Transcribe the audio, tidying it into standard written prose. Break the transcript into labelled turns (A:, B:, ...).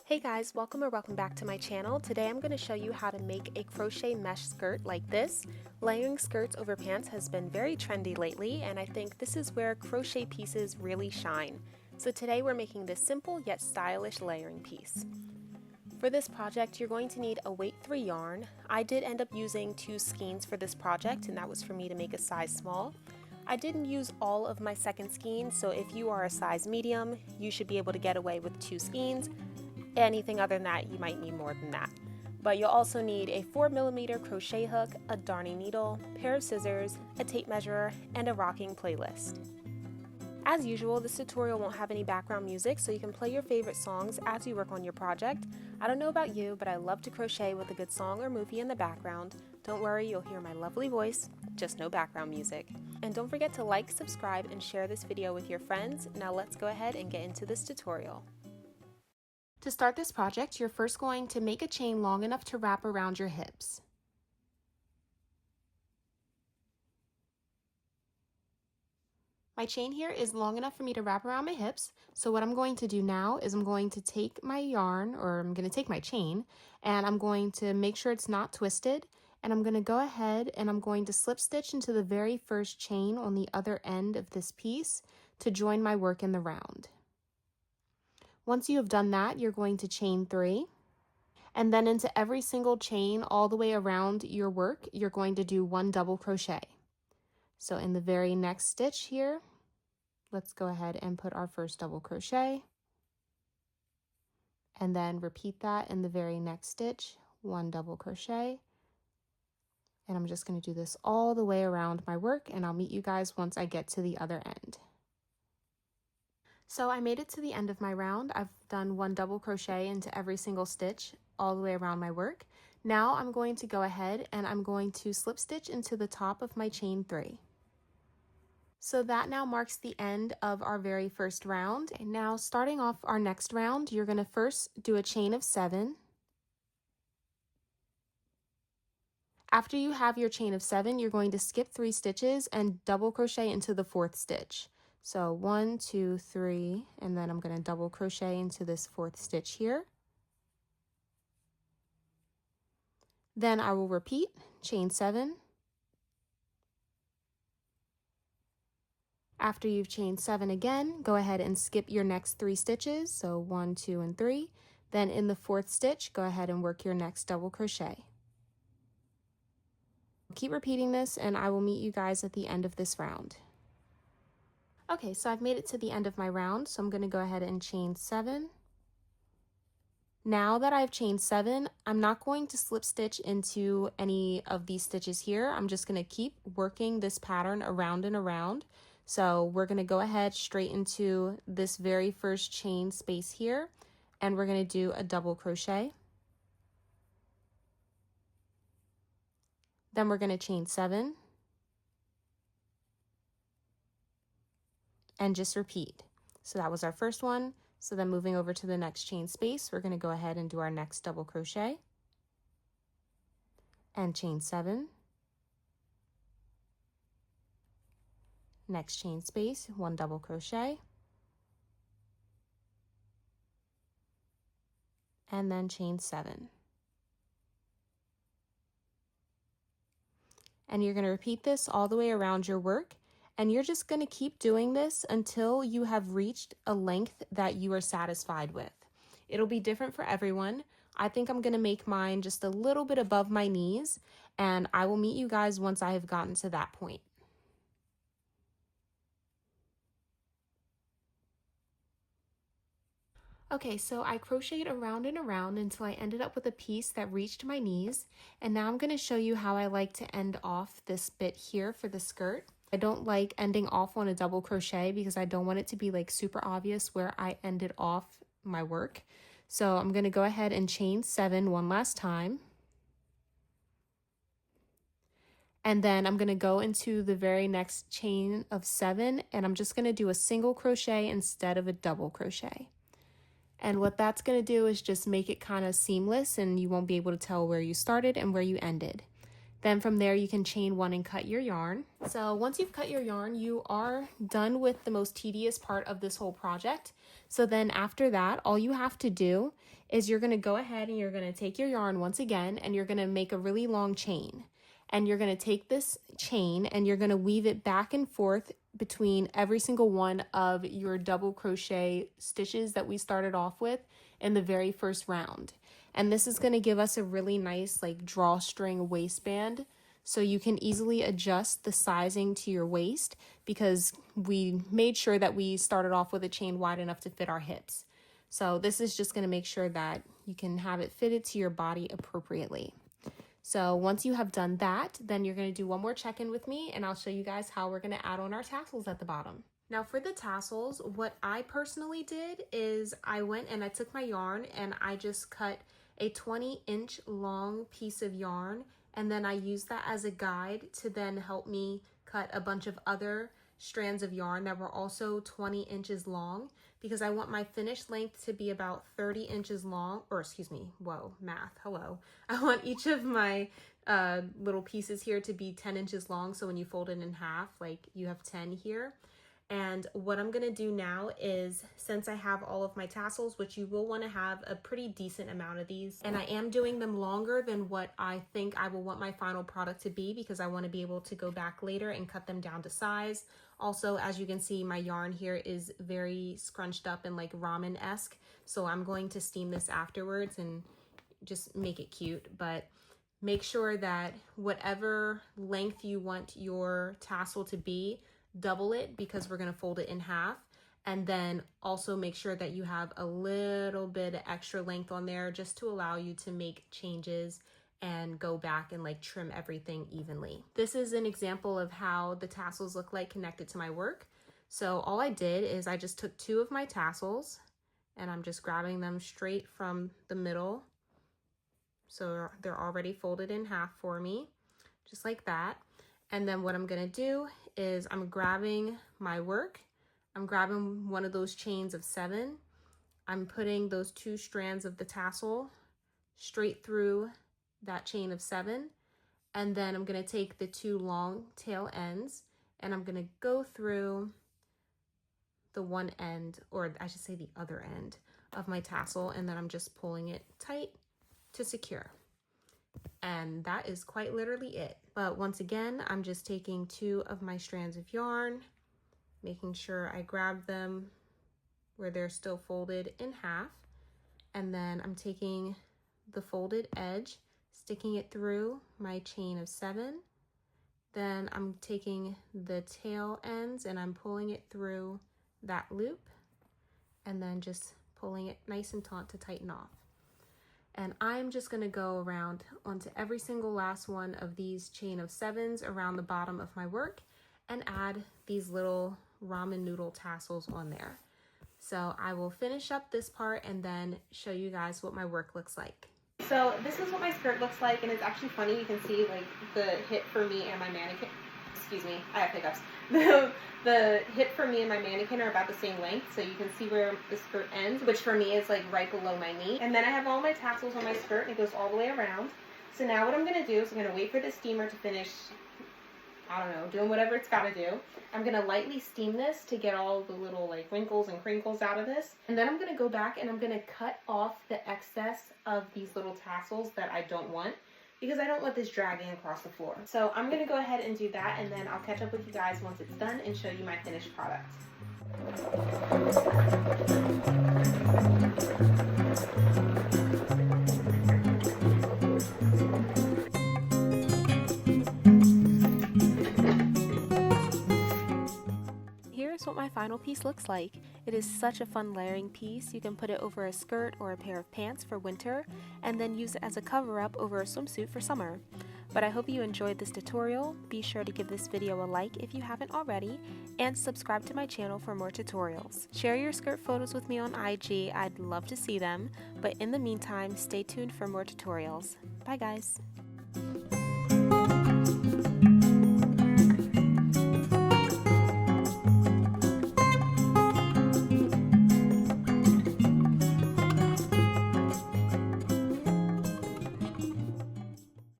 A: Hey guys, welcome or welcome back to my channel. Today I'm going to show you how to make a crochet mesh skirt like this. Layering skirts over pants has been very trendy lately, and I think this is where crochet pieces really shine. So today we're making this simple yet stylish layering piece. For this project, you're going to need a weight 3 yarn. I did end up using 2 skeins for this project, and that was for me to make a size small. I didn't use all of my second skein, so if you are a size medium, you should be able to get away with 2 skeins. Anything other than that, you might need more than that. But you'll also need a 4mm crochet hook, a darning needle, pair of scissors, a tape measure, and a rocking playlist. As usual, this tutorial won't have any background music, so you can play your favorite songs as you work on your project. I don't know about you, but I love to crochet with a good song or movie in the background. Don't worry, you'll hear my lovely voice, just no background music. And don't forget to like, subscribe, and share this video with your friends. Now let's go ahead and get into this tutorial. To start this project, you're first going to make a chain long enough to wrap around your hips. My chain here is long enough for me to wrap around my hips, so what I'm going to do now is I'm going to take my yarn, or I'm going to take my chain, and I'm going to make sure it's not twisted, and I'm going to go ahead and I'm going to slip stitch into the very first chain on the other end of this piece to join my work in the round. Once you have done that, you're going to chain 3, and then into every single chain all the way around your work, you're going to do 1 double crochet. So in the very next stitch here, let's go ahead and put our first double crochet, and then repeat that in the very next stitch, 1 double crochet. And I'm just going to do this all the way around my work, and I'll meet you guys once I get to the other end. So I made it to the end of my round. I've done 1 double crochet into every single stitch all the way around my work. Now I'm going to go ahead and I'm going to slip stitch into the top of my chain 3. So that now marks the end of our very first round. And now starting off our next round, you're going to first do a chain of 7. After you have your chain of 7, you're going to skip 3 stitches and double crochet into the 4th stitch. So 1, 2, 3, and then I'm going to double crochet into this 4th stitch here. Then I will repeat, chain 7. After you've chained 7 again, go ahead and skip your next 3 stitches, so 1, 2, and 3. Then in the 4th stitch, go ahead and work your next double crochet. Keep repeating this and I will meet you guys at the end of this round. Okay, so I've made it to the end of my round, so I'm going to go ahead and chain 7. Now that I've chained 7, I'm not going to slip stitch into any of these stitches here. I'm just going to keep working this pattern around and around. So we're going to go ahead straight into this very first chain space here, and we're going to do a double crochet. Then we're going to chain 7. And just repeat. So that was our first one. So then moving over to the next chain space, we're going to go ahead and do our next double crochet and chain 7. Next chain space, 1 double crochet, and then chain 7. And you're going to repeat this all the way around your work. And you're just going to keep doing this until you have reached a length that you are satisfied with. It'll be different for everyone. I think I'm going to make mine just a little bit above my knees, and I will meet you guys once I have gotten to that point. Okay, so I crocheted around and around until I ended up with a piece that reached my knees, and now I'm going to show you how I like to end off this bit here for the skirt. I don't like ending off on a double crochet because I don't want it to be like super obvious where I ended off my work. So I'm going to go ahead and chain 7 one last time. And then I'm going to go into the very next chain of 7, and I'm just going to do a single crochet instead of a double crochet. And what that's going to do is just make it kind of seamless and you won't be able to tell where you started and where you ended. Then from there you can chain 1 and cut your yarn. So once you've cut your yarn, you are done with the most tedious part of this whole project. So then after that, all you have to do is you're going to go ahead and you're going to take your yarn once again and you're going to make a really long chain. And you're going to take this chain and you're going to weave it back and forth between every single one of your double crochet stitches that we started off with in the very first round. And this is going to give us a really nice like drawstring waistband, so you can easily adjust the sizing to your waist because we made sure that we started off with a chain wide enough to fit our hips. So this is just going to make sure that you can have it fitted to your body appropriately. So once you have done that, then you're going to do one more check-in with me and I'll show you guys how we're going to add on our tassels at the bottom. Now for the tassels, what I personally did is I went and I took my yarn and I just cut a 20-inch long piece of yarn, and then I used that as a guide to then help me cut a bunch of other strands of yarn that were also 20 inches long, because I want my finished length to be about 30 inches long, or excuse me, whoa, math, hello. I want each of my little pieces here to be 10 inches long, so when you fold it in half, like you have 10 here. And what I'm gonna do now is, since I have all of my tassels, which you will wanna have a pretty decent amount of these, and I am doing them longer than what I think I will want my final product to be because I wanna be able to go back later and cut them down to size. Also, as you can see, my yarn here is very scrunched up and like ramen-esque, so I'm going to steam this afterwards and just make it cute. But make sure that whatever length you want your tassel to be, double it because we're going to fold it in half, and then also make sure that you have a little bit of extra length on there just to allow you to make changes and go back and like trim everything evenly. This is an example of how the tassels look like connected to my work. So all I did is I just took 2 of my tassels and I'm just grabbing them straight from the middle, so they're already folded in half for me, just like that. And then what I'm gonna do is I'm grabbing my work, I'm grabbing one of those chains of 7, I'm putting those 2 strands of the tassel straight through that chain of 7, and then I'm gonna take the 2 long tail ends and I'm gonna go through the one end, or I should say the other end of my tassel, and then I'm just pulling it tight to secure. And that is quite literally it. But once again, I'm just taking 2 of my strands of yarn, making sure I grab them where they're still folded in half, and then I'm taking the folded edge, sticking it through my chain of 7, then I'm taking the tail ends and I'm pulling it through that loop, and then just pulling it nice and taut to tighten off. And I'm just gonna go around onto every single last one of these chain of 7s around the bottom of my work and add these little ramen noodle tassels on there. So I will finish up this part and then show you guys what my work looks like. So this is what my skirt looks like, and it's actually funny, you can see like the hip for me and my mannequin, excuse me, I have hiccups. The hip for me and my mannequin are about the same length, so you can see where the skirt ends, which for me is like right below my knee. And then I have all my tassels on my skirt and it goes all the way around. So now what I'm gonna do is I'm gonna wait for the steamer to finish, I don't know, doing whatever it's gotta do. I'm gonna lightly steam this to get all the little like wrinkles and crinkles out of this. And then I'm gonna go back and I'm gonna cut off the excess of these little tassels that I don't want, because I don't want this dragging across the floor. So I'm gonna go ahead and do that, and then I'll catch up with you guys once it's done and show you my finished product. Here's what my final piece looks like. It is such a fun layering piece. You can put it over a skirt or a pair of pants for winter, and then use it as a cover-up over a swimsuit for summer. But I hope you enjoyed this tutorial. Be sure to give this video a like if you haven't already, and subscribe to my channel for more tutorials. Share your skirt photos with me on IG, I'd love to see them. But in the meantime, stay tuned for more tutorials. Bye guys!